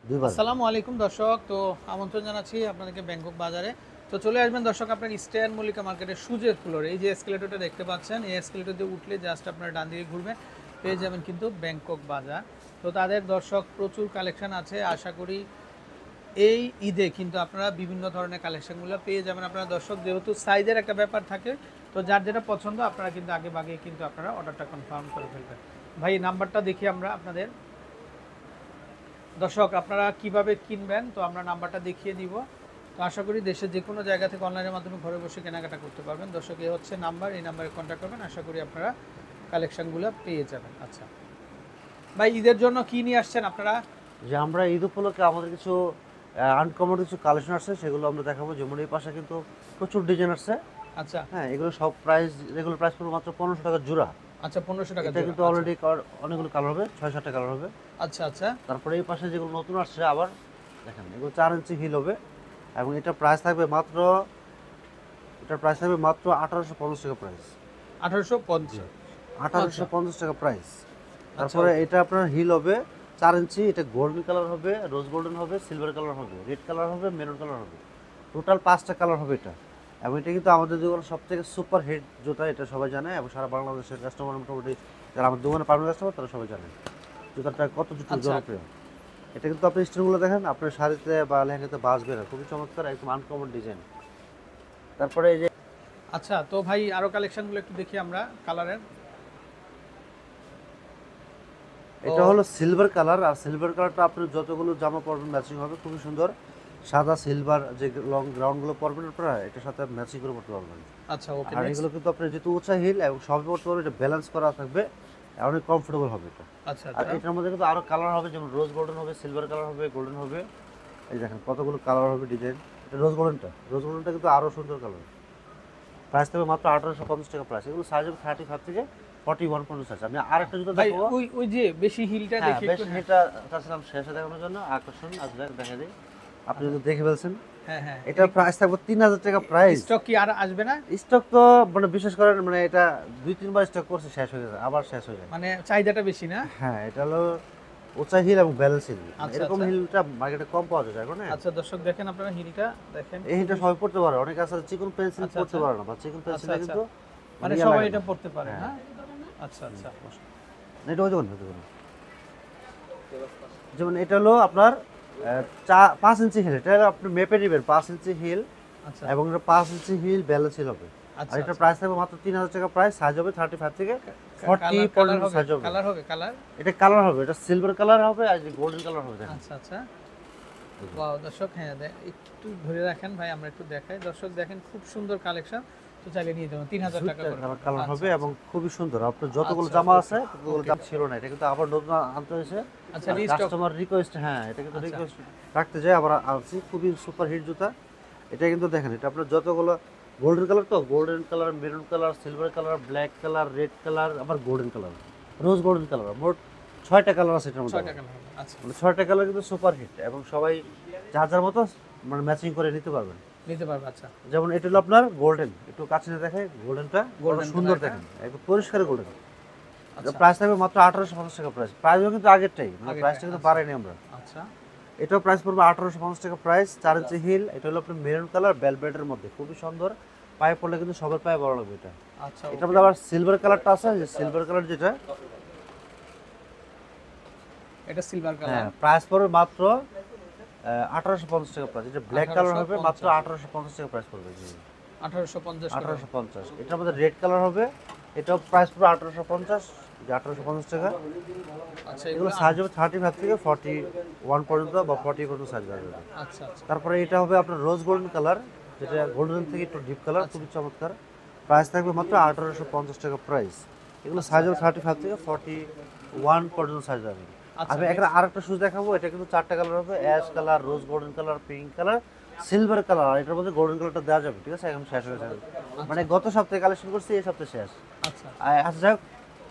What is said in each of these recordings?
দুইবার। আসসালামু আলাইকুম দর্শক, তো আমন্ত্রণ জানাচ্ছি আপনাদেরকে ব্যাংকক বাজারে। তো চলে আসবেন দর্শক আপনার ইস্টার্ন মল্লিকা মার্কেটের সুজের ফ্লোরে। এই যে এসকেলেটরটা দেখতে পাচ্ছেন, এই এসকেলেটর দিয়ে উঠলে জাস্ট আপনার ডান দিকে ঘুরবেন, পেয়ে যাবেন কিন্তু ব্যাংকক বাজার। তো তাদের দর্শক প্রচুর কালেকশন আছে, আশা করি এই ঈদে কিন্তু আপনারা বিভিন্ন ধরনের কালেকশনগুলো পেয়ে যাবেন আপনারা দর্শক। যেহেতু সাইজের একটা ব্যাপার থাকে, তো যার যেটা পছন্দ আপনারা কিন্তু আগে ভাগে কিন্তু আপনারা অর্ডারটা কনফার্ম করে ফেলবেন। ভাই নাম্বারটা দেখি আমরা আপনাদের দর্শক, আপনারা কিভাবে কিনবেন তো আমরা নাম্বারটা দেখিয়ে দিব। তো আশা করি দেশের যে কোনো জায়গা থেকে অনলাইনের মাধ্যমে ঘরে বসে কেনাকাটা করতে পারবেন দর্শক। এই হচ্ছে নাম্বার, এই নাম্বারে কন্ট্যাক্ট করবেন, আশা করি আপনারা কালেকশনগুলো পেয়ে যাবেন। আচ্ছা ভাই, ঈদের জন্য কি নিয়ে আসছেন আপনারা? যে আমরা ঈদ উপলক্ষে আমাদের কিছু আনকমন কিছু কালেকশন আসছে, সেগুলো আমরা দেখাবো। যেমন এই পাশে কিন্তু প্রচুর ডিজাইন আসছে। আচ্ছা হ্যাঁ, এগুলো সব প্রাইস, এগুলো প্রাইস পড়বে মাত্র 1500 টাকা জোড়া। আচ্ছা, 1500 টাকা এটা জোড়া। কিন্তু অলরেডি অনেকগুলো কালার হবে, 6-7টা কালার হবে। আচ্ছা আচ্ছা তারপরে এই পাশে যেগুলো নতুন আসছে আবার দেখেন, এগুলো 4 ইঞ্চি হিল হবে এবং এটার প্রাইস থাকবে মাত্র 1850 টাকা প্রাইস। 1850। 1850 টাকা প্রাইস। আচ্ছা তারপরে okay। এটা আপনার হিল হবে 4 ইঞ্চি, এটা গোল্ডেন কালার হবে, রোজ গোল্ডেন হবে, সিলভার কালার হবে, রেড কালার হবে, মেরুন কালার হবে। টোটাল 5টা কালার হবে এটা। এবং এটা কিন্তু আমাদের দোকানের সব থেকে সুপার হিট জুতা, এটা সবাই জানে এবং সারা বাংলাদেশের কাস্টমার মোটামুটি যারা আমাদের দোকানে পার্মানেন্ট কাস্টমার তারা সবাই জানে জুতাটা কত আচ্ছা জনপ্রিয়। এটা কিন্তু আপনি স্টোনগুলো দেখেন আপনার শাড়িতে বা লেহেঙ্গাতে বাজবে না, খুবই চমৎকার, একদম আনকমন ডিজাইন। তারপরে এই যে আচ্ছা, তো ভাই আরো কালেকশনগুলো একটু দেখি আমরা কালারের। এটা হলো সিলভার কালার, আর সিলভার কালারটা আপনি যতগুলো জামা পরবেন ম্যাচিং হবে, খুবই সুন্দর। সাদা সিলভার যে লং গ্রাউন্ডগুলো পরবেন আপনারা এটার সাথে ম্যাচিং করে পরতে পারবেন। আচ্ছা ওকে, আর নেক্সট। এগুলো কিন্তু আপনি যেহেতু উঁচা হিল এবং সবই পরতে পারবেন, এটা ব্যালেন্স করা থাকবে, অনেক কমফোর্টেবল হবে এটা। আচ্ছা আর আচ্ছা এটার মধ্যে কিন্তু আরো কালার হবে, যেমন রোজ গোল্ডেন হবে, সিলভার কালার হবে, গোল্ডেন হবে। এই দেখেন কতগুলো কালার হবে ডিজাইন। এটা রোজ গোল্ডেনটা কিন্তু আরো সুন্দর কালার। প্রাইস থাকবে মাত্র 1850 টাকা প্রাইস। এগুলো সাইজ হবে 35 থেকে 41 পর্যন্ত সাইজ। আমি আরেকটা জুতো ভাই, দেখাবো। ওই ওই যে বেশি হিলটা হ্যাঁ, দেখি বেশ একটু। এটা চাচ্ছিলাম শেষে দেখানোর জন্য আকর্ষণ। আচ্ছা দেখা দিই, আপনি যদি দেখে ফেলছেন। হ্যাঁ হ্যাঁ, এটার প্রাইস থাকবে 3000 টাকা প্রাইস। স্টক কি আর আসবে না? স্টক তো মানে বিশেষ করে মানে এটা 2-3 বার স্টক করছে, শেষ হয়ে যায়, আবার শেষ হয়ে যায়। মানে চাহিদাটা বেশি না? হ্যাঁ, এটা হলো উঁচা হিল এবং ব্যালেন্স হিল। আচ্ছা এরকম আচ্ছা হিলটা মার্কেটে কম পাওয়া যায় এখন। আচ্ছা দর্শক, দেখেন আপনারা হিলটা দেখেন। এই হিলটা সবাই পড়তে পারে, অনেকে আছে চিকন পেন্সিল আচ্ছা পড়তে আচ্ছা পারে না, বা চিকন আচ্ছা পেন্সিলে আচ্ছা, কিন্তু মানে ইয়া সবাই লাগে এটা না। পড়তে পারে হ্যাঁ, না? আচ্ছা আচ্ছা এটা হতে পারে। যেমন এটা হলো আপনার 5 ইঞ্চি হিল, এটা আপনি মেপে নেবেন 5 ইঞ্চি হিল আচ্ছা এবং এটা 5 ইঞ্চি হিল ব্যালেন্স হিল হবে। আচ্ছা আর এটা প্রাইস থাকবে মাত্র 3000 টাকা প্রাইস। সাইজ হবে 35 থেকে 40 কালার পর্যন্ত হবে, সাইজ হবে। কালার হবে কালার। এটা কালার হবে, এটা সিলভার কালার হবে আর গোল্ডেন কালার হবে দেখেন। আচ্ছা আচ্ছা, ওয়াও দর্শক, হ্যাঁ একটু ধরে রাখেন ভাই, আমরা একটু দেখাই দর্শক। দেখেন খুব সুন্দর কালেকশন, তো চাইলে নিয়ে যাবেন 3000 টাকা করে। কালার হবে আচ্ছা, এবং খুবই সুন্দর। আপনার যতগুলো আচ্ছা, জামা okay, আছে ততগুলো okay। দাম ছিল না, এটা কিন্তু আবার নতুন আনতে হয়েছে। আচ্ছা, রিস্টক। কাস্টমার রিকোয়েস্ট, হ্যাঁ এটা কিন্তু আচ্ছা। রিকোয়েস্ট রাখতে যায়, আবার আনছি। খুবই সুপার হিট জুতা এটা। কিন্তু দেখেন এটা আপনার যতগুলো গোল্ডেন কালার, তো golden colour, maroon colour, silver colour, black colour, red colour, আবার golden colour, rose golden colour, মোট 6টা কালার আছে এটার মধ্যে। 6 টাকা হবে। আচ্ছা, মানে 6টা কালার কিন্তু সুপার হিট এবং সবাই যার যার মতো মানে ম্যাচিং করে নিতে পারবেন। নিতে পারবে। আচ্ছা, যেমন এটা হলো আপনার গোল্ডেন, একটু কাছে নিয়ে দেখাই গোল্ডেনটা, Golden সুন্দর কালারটা। দেখেন, একদম পরিষ্কার গোল্ডেন। আচ্ছা প্রাইস থাকবে মাত্র 1850 টাকা প্রাইস। প্রাইসও কিন্তু আগেরটাই, মানে আগেরটাই, প্রাইসটা কিন্তু আচ্ছা। বাড়াইনি আমরা। আচ্ছা এটাও প্রাইস পড়বে 1850 টাকা প্রাইস। 4 ইঞ্চি হিল, এটা হলো আপনার মেরুন কালার ভেলভেটের মধ্যে, খুবই সুন্দর। পায়ে পড়লে কিন্তু সবার পায়ে ভালো লাগবে এটা। আচ্ছা, এটার মধ্যে আবার সিলভার কালারটা আছে, যে সিলভার কালার যেটা, এটা সিলভার কালার। হ্যাঁ প্রাইস পড়বে মাত্র 1850 টাকা প্রাইস। এটা ব্ল্যাক কালার হবে, মাত্র 1850 টাকা প্রাইস পড়বে। 1850 টাকা। 1850। এটার মধ্যে রেড কালার হবে, এটাও প্রাইস পুরো 1850, যে 1850 টাকা। আচ্ছা, এগুলো সাইজ হবে 35 থেকে 41 পর্যন্ত বা 40 পর্যন্ত সাইজ হবে। আচ্ছা আচ্ছা তারপরে এটা হবে আপনার রোজ গোল্ডেন কালার, যেটা গোল্ডেন থেকে একটু ডিপ কালার, খুবই চমৎকার। প্রাইস থাকবে মাত্র 1850 টাকা প্রাইস। এগুলো সাইজ হবে 35 থেকে 41 পর্যন্ত সাইজ হবে। আচ্ছা, আমি একটা আরেকটা শুজ দেখাবো, এটা কিন্তু 4টা কালার হবে, ash colour, rose golden colour, pink colour, silver colour. আর এটার মধ্যে গোল্ডেন কালারটা দেওয়া যাবে, ঠিক আছে? এখন শেষ হয়ে যাবে, মানে গত সপ্তাহে কালেকশন করছি, এই সপ্তাহে শেষ। আচ্ছা আচ্ছা যাক,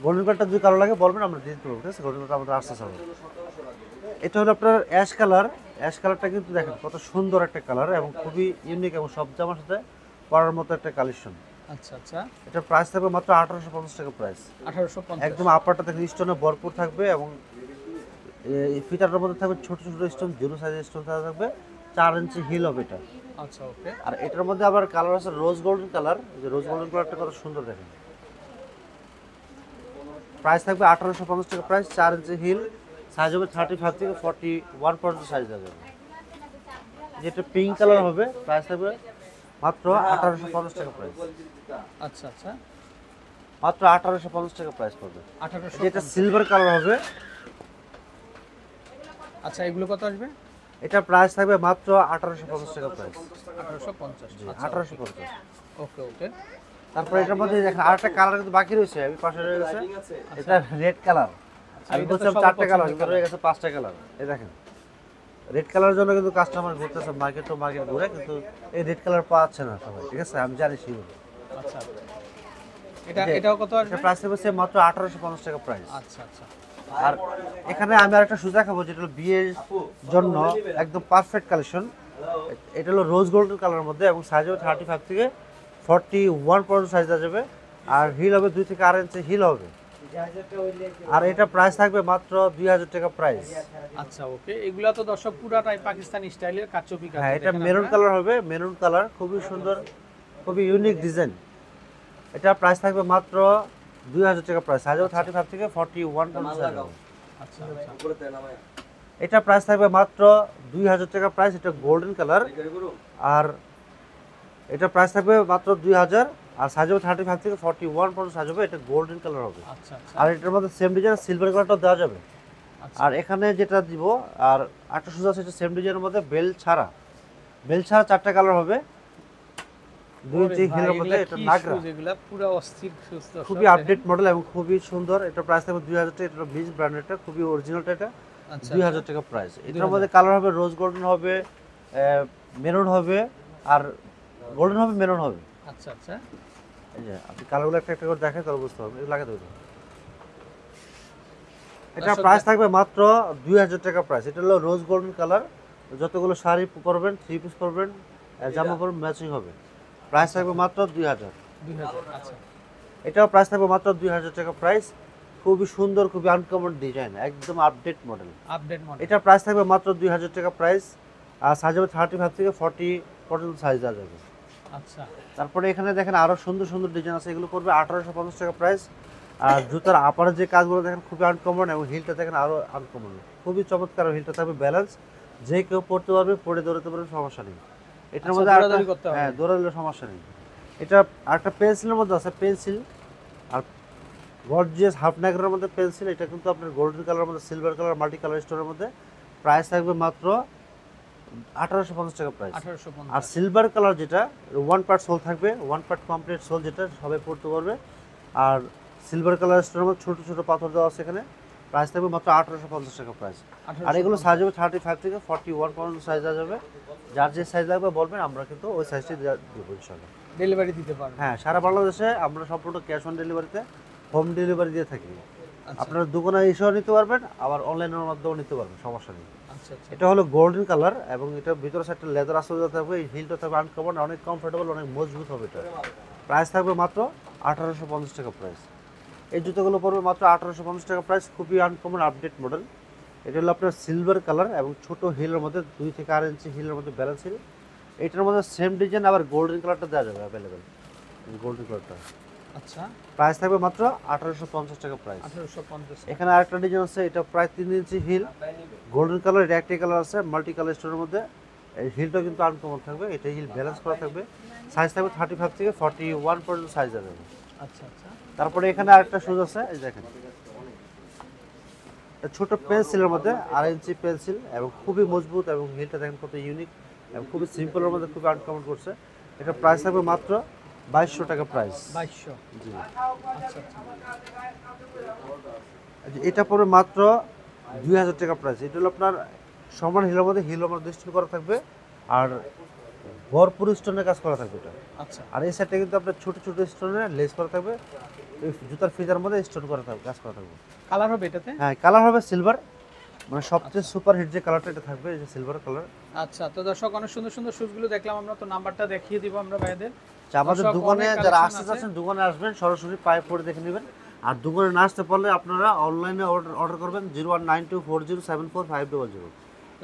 গোল্ডেন কালারটা যদি কারো লাগে বলবেন, আমরা দিয়ে দিতে পারবো, ঠিক আছে? গোল্ডেন কালারটা আমাদের আসতে হবে। এটা হলো আপনার অ্যাশ কালার। অ্যাশ কালারটা কিন্তু দেখেন কত সুন্দর একটা কালার এবং খুবই ইউনিক এবং সব জামার সাথে পরার মতো একটা কালেকশন। আচ্ছা আচ্ছা, এটার প্রাইস থাকবে মাত্র 1850 টাকা প্রাইস। 1850। একদম আপারটা থেকে স্টোনে ভরপুর থাকবে এবং এই ফিতাটার মধ্যে থাকবে ছোট ছোট স্টোন, জিরো সাইজের স্টোন থাকবে, 4 ইঞ্চি হিল হবে এটা। আচ্ছা ওকে। আর এটার মধ্যে আবার কালার আছে রোজ গোল্ডেন কালার, যে রোজ গোল্ডেন কালারটা কত সুন্দর দেখেন। প্রাইস থাকবে 1850 টাকা প্রাইস, 4 ইঞ্চি হিল, সাইজ হবে 35 থেকে 41 পর্যন্ত সাইজ যাবে। যেটা পিঙ্ক কালার হবে প্রাইস থাকবে মাত্র 1850 টাকা প্রাইস, আচ্ছা আচ্ছা, মাত্র 1850 টাকা প্রাইস পড়বে। 1800। যেটা সিলভার কালার হবে, আচ্ছা এগুলো কত আসবে? এটা প্রাইস থাকবে মাত্র 1850 টাকা প্রাইস, 1850। আচ্ছা 1850। ওকে ওকে। তারপরে এটার মধ্যে দেখেন আরেকটা কালার কিন্তু বাকি রয়েছে, আমি পাশে রয়ে গেছে, এটা রেড কালার। আমি এটা তো বলছিলাম সবার 4টা কালার, পছন্দের কিন্তু রয়ে গেছে 5টা কালার। এই দেখেন রেড কালারের জন্য কিন্তু কাস্টমার ঘুরতেছে মার্কেট টু মার্কেট ঘুরে, কিন্তু এই রেড কালার পাচ্ছে না সবাই, ঠিক আছে আমি জানি সেই। আচ্ছা এটাও কত আসবে? এটা প্রাইস হচ্ছে মাত্র 1850 টাকা প্রাইস। আচ্ছা আচ্ছা। আর এখানে আমি আরেকটা শুজ দেখাবো, যেটা হলো বিয়ের জন্য একদম পারফেক্ট কালেকশন। এটা হলো রোজ গোল্ডেন কালারের মধ্যে, এবং সাইজ হবে 35 থেকে 41 পর্যন্ত সাইজ যাবে। আর হিল হবে 2 থেকে 8 ইঞ্চি হিল হবে। আর এটা প্রাইস থাকবে মাত্র 2000 টাকা প্রাইস। আচ্ছা ওকে। এগুলা তো দর্শক পুরাটাই পাকিস্তানি স্টাইলের কাচুপি কাজ। হ্যাঁ, এটা মেরুন কালার হবে, মেরুন কালার খুবই সুন্দর, খুবই ইউনিক ডিজাইন। এটা প্রাইস থাকবে মাত্র 2000 টাকা প্রাইস, সাইজ হবে 35 থেকে 41 পর্যন্ত সাইজ হবে। আচ্ছা আচ্ছা। এটা প্রাইস থাকবে মাত্র 2000 টাকা প্রাইস, এটা গোল্ডেন কালার। আর এটা প্রাইস থাকবে মাত্র 2000, আর সাইজ হবে 35 থেকে 41 পর্যন্ত সাইজ হবে, এটা গোল্ডেন কালার হবে। আচ্ছা আচ্ছা। আর এটার মধ্যে সেম ডিজাইন সিলভার কালারটাও দেওয়া যাবে। আচ্ছা। আর এখানে যেটা দিব, আর একটা সুজ আছে, এটা সেম ডিজাইনের মধ্যে বেল ছাড়া 4টা কালার হবে, 2 ইঞ্চি হিলের মধ্যে। এটা নাগরা, এগুলা পুরো অস্থির সুস্থ, খুবই আপডেট মডেল এবং খুবই সুন্দর। এটা প্রাইস থাকবে 2000 টাকা, এটা বিচ ব্র্যান্ডেরটা, খুবই অরিজিনালটা এটা। আচ্ছা 2000 টাকা প্রাইস। এটার মধ্যে কালার হবে রোজ গোল্ডেন হবে, মেরুন হবে, আর গোল্ডেন হবে, মেরুন হবে। আচ্ছা আচ্ছা। এই যে আপনি কালারগুলো একটা একটা করে দেখেন, তাহলে বুঝতে পারবেন। এটা লাগাতে হবে। এটা প্রাইস থাকবে মাত্র 2000 টাকা প্রাইস। এটা হলো রোজ গোল্ডেন কালার, যতগুলো শাড়ি পরবেন, 3 পিস পরবেন, জামা পরবেন, ম্যাচিং হবে। প্রাইস থাকবে মাত্র 2000। 2000। আচ্ছা। এটাও প্রাইস থাকবে মাত্র 2000 টাকা প্রাইস। খুবই সুন্দর, খুবই আনকমন ডিজাইন, একদম আপডেট মডেল। Update model. এটা প্রাইস থাকবে মাত্র 2000 টাকা প্রাইস, আর সাইজ হবে 35 থেকে 40 পর্যন্ত সাইজ দেওয়া যাবে। আচ্ছা। তারপরে এখানে দেখেন আরো সুন্দর সুন্দর ডিজাইন আছে, এগুলো করবে 1850 টাকা প্রাইস। আর জুতার আপারের যে কাজগুলো দেখেন খুবই আনকমন, এবং হিলটা দেখেন আরো আনকমন, খুবই চমৎকার। হিলটা থাকবে ব্যালেন্স, যে কেউ পড়তে পারবে, পরে দৌড়াতে পারবে, সমস্যা নেই। এটার মধ্যে দৌড়াদৌড়ি করতে হবে। হ্যাঁ, দৌড়ালে সমস্যা নেই। এটা আরেকটা পেন্সিলের মধ্যে আছে, পেন্সিল আর গর্জিয়াস হাফ ন্যাগরের মধ্যে পেন্সিল। এটা কিন্তু আপনার গোল্ডেন কালারের মধ্যে, সিলভার কালার, মাল্টি কালার স্টোনের মধ্যে। প্রাইস থাকবে মাত্র 1850 টাকা প্রাইস। 1850। আর সিলভার কালার যেটা 1 পার্ট সোল থাকবে, 1 পার্ট কমপ্লিট সোল, যেটা সবাই পড়তে পারবে। আর সিলভার কালার স্টোনের মধ্যে ছোট ছোট পাথর দেওয়া আছে এখানে। প্রাইস থাকবে মাত্র 1850 টাকা প্রাইস। আর এগুলো সাইজ হবে 35 থেকে 41 পর্যন্ত সাইজ দেওয়া যাবে। যার যে সাইজ লাগবে বলবেন, আমরা কিন্তু ওই সাইজটি দেবো ইনশাআল্লাহ। ডেলিভারি দিতে পারবেন? হ্যাঁ, সারা বাংলাদেশে আমরা সম্পূর্ণ ক্যাশ অন ডেলিভারিতে হোম ডেলিভারি দিয়ে থাকি। আচ্ছা আপনার দোকানে এসেও নিতে পারবেন, আবার অনলাইনের মাধ্যমেও নিতে পারবেন, সমস্যা নেই। আচ্ছা আচ্ছা। এটা হলো গোল্ডেন কালার, এবং এটা ভিতরে সাইডটা লেদার আসলে থাকবে, এই হিলটা থাকবে আনকমন, অনেক কমফোর্টেবল, অনেক মজবুত হবে। এটা প্রাইস থাকবে মাত্র 1850 টাকা প্রাইস। এই জুতোগুলো পড়বে মাত্র 1850 টাকা প্রাইস, খুবই আনকমন আপডেট মডেল। এটা হলো আপনার সিলভার কালার এবং ছোট হিলের মধ্যে, 2 থেকে 8 ইঞ্চি হিলের মধ্যে ব্যালেন্স হিল। এটার মধ্যে সেম ডিজাইন, আবার গোল্ডেন কালারটা দেওয়া যাবে অ্যাভেলেবেল, গোল্ডেন কালারটা। আচ্ছা। প্রাইস থাকবে মাত্র 1850 টাকা প্রাইস। 1850। এখানে আরেকটা ডিজাইন আছে, এটা প্রায় 3 ইঞ্চি হিল, গোল্ডেন কালার, এটা একটি কালার আছে, মাল্টি কালার স্টোনের মধ্যে। এই হিলটা কিন্তু আনকমন থাকবে, এটা হিল ব্যালেন্স করা থাকবে। সাইজ থাকবে 35 থেকে 41 পর্যন্ত সাইজ যাবে। আচ্ছা আচ্ছা। তারপরে এখানে আরেকটা শুজ আছে, এই দেখেন ছোট পেন্সিলের মধ্যে, 8 ইঞ্চি পেন্সিল, এবং খুবই মজবুত, এবং হিলটা দেখেন কত ইউনিক, এবং খুবই সিম্পলের মধ্যে খুবই আনকমন করছে। এটা প্রাইস থাকবে মাত্র 2200 টাকা প্রাইস। 2200। জি। আচ্ছা আচ্ছা। এটা পড়বে মাত্র 2000 টাকা প্রাইস। এটা হলো আপনার সমান হিলের মধ্যে, হিল মধ্যে স্টোন করা থাকবে, আর ভরপুর স্টোনের কাজ করা থাকবে এটা। আচ্ছা। আর এই সাইডটা কিন্তু আপনার ছোট ছোট স্টোনের লেস করা থাকবে, এই জুতার ফিতার মধ্যে স্টোন করা থাকবে, কাজ করা থাকবে। কালার হবে এটাতে? হ্যাঁ, কালার হবে সিলভার, মানে সবচেয়ে সুপার হিট যে কালারটা এটা থাকবে, এই যে সিলভার কালার। আচ্ছা, তো দর্শক অনেক সুন্দর সুন্দর শুজগুলো দেখলাম আমরা, তো নাম্বারটা দেখিয়ে দিব আমরা ভাইদের। আমাদের দর্শক, দোকানে অনেক যারা collection আসতে আছে। চাচ্ছেন, দোকানে আসবেন, সরাসরি পায়ে পরে দেখে নেবেন। আর দোকানে না আসতে পারলে আপনারা অনলাইনে অর্ডার করবেন 019240745000।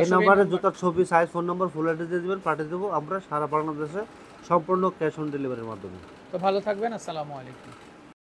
এই নাম্বারে জুতার ছবি, সাইজ, ফোন নম্বর, ফুল অ্যাড্রেস দিয়ে দেবেন, পাঠিয়ে দেবো আমরা সারা বাংলাদেশে সম্পূর্ণ ক্যাশ অন ডেলিভারির মাধ্যমে। তো ভালো থাকবেন, আসসালামু আলাইকুম।